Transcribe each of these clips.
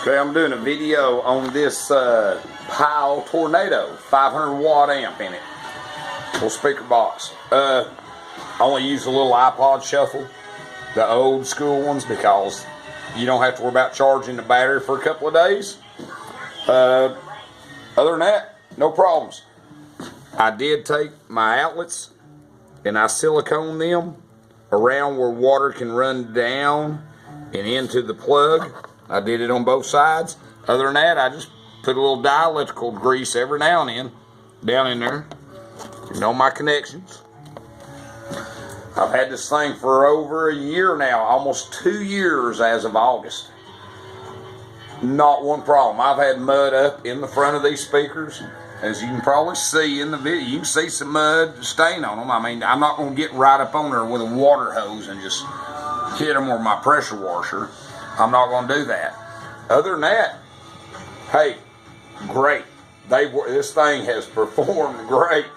Okay, I'm doing a video on this Pyle Tornado, 500 watt amp in it, little speaker box. I only use a little iPod shuffle, the old school ones, because you don't have to worry about charging the battery for a couple of days. Other than that, no problems. I did take my outlets and I silicone them around where water can run down and into the plug. I did it on both sides. Other than that, I just put a little dielectrical grease every now and then down in there. You know my connections. I've had this thing for over a year now, almost 2 years as of August. Not one problem. I've had mud up in the front of these speakers. As you can probably see in the video, you can see some mud stain on them. I mean, I'm not going to get right up on there with a water hose and just hit them with my pressure washer. I'm not going to do that. Other than that, hey, great. This thing has performed great.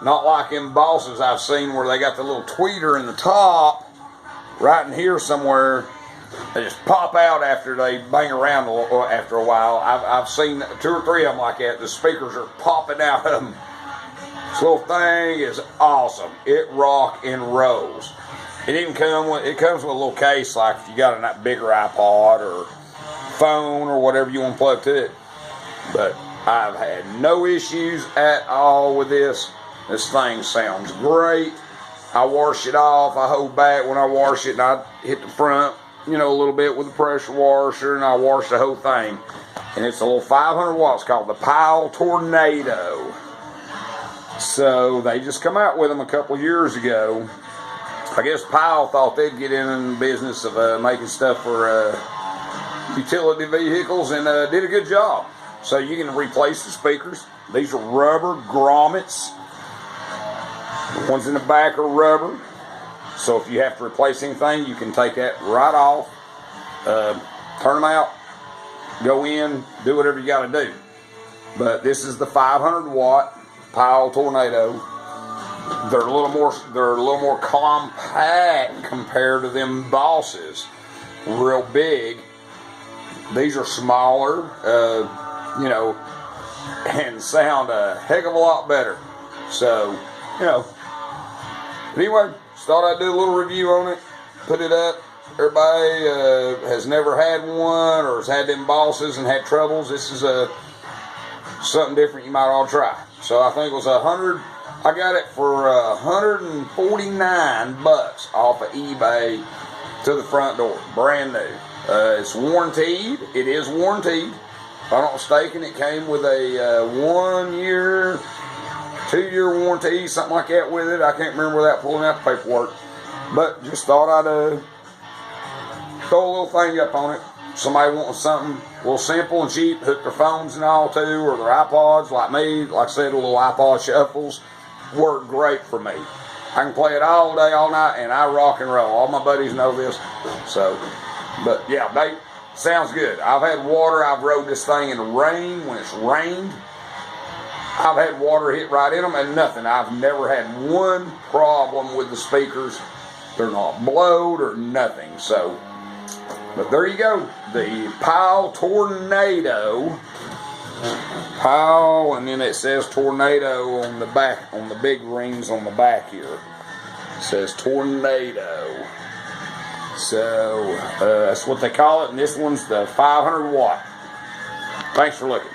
Not like them bosses I've seen where they got the little tweeter in the top, right in here somewhere. They just pop out after they bang around after a while. I've seen 2 or 3 of them like that. The speakers are popping out of them. This little thing is awesome. It rock and rolls. It comes with a little case, like if you got a bigger iPod or phone or whatever you want to plug to it. But I've had no issues at all with this. This thing sounds great. I wash it off. I hold back when I wash it, and I hit the front, a little bit with the pressure washer, and I wash the whole thing. And it's a little 500 watts called the Pyle Tornado. So they just come out with them a couple years ago. I guess Pyle thought they'd get in the business of making stuff for utility vehicles, and did a good job. So you can replace the speakers. These are rubber grommets. The ones in the back are rubber. So if you have to replace anything, you can take that right off, turn them out, go in, do whatever you got to do. But this is the 500 watt Pyle Tornado. They're a little more compact compared to them bosses. Real big. These are smaller, and sound a heck of a lot better. So, anyway, just thought I'd do a little review on it, put it up. Everybody has never had one or has had them bosses and had troubles. This is something different you might all try. So I think it was I got it for $149 off of eBay to the front door, brand new. It's warranted. It is warranted. If I'm not mistaken, it came with a 1 year, 2 year warranty, something like that with it. I can't remember without pulling out the paperwork. But just thought I'd throw a little thing up on it. Somebody wanting something a little simple and cheap, hook their phones and all too, or their iPods like me. Like I said, little iPod shuffles work great for me. I can play it all day, all night, and I rock and roll. All my buddies know this. So, but yeah, they sounds good. I've had water. I've rode this thing in the rain when it's rained. I've had water hit right in them and nothing. I've never had one problem with the speakers. They're not blowed or nothing. So, but there you go. The Pyle Tornado. Pyle, and then it says Tornado on the back, on the big rings on the back here. It says Tornado. So, that's what they call it. And this one's the 500 watt. Thanks for looking.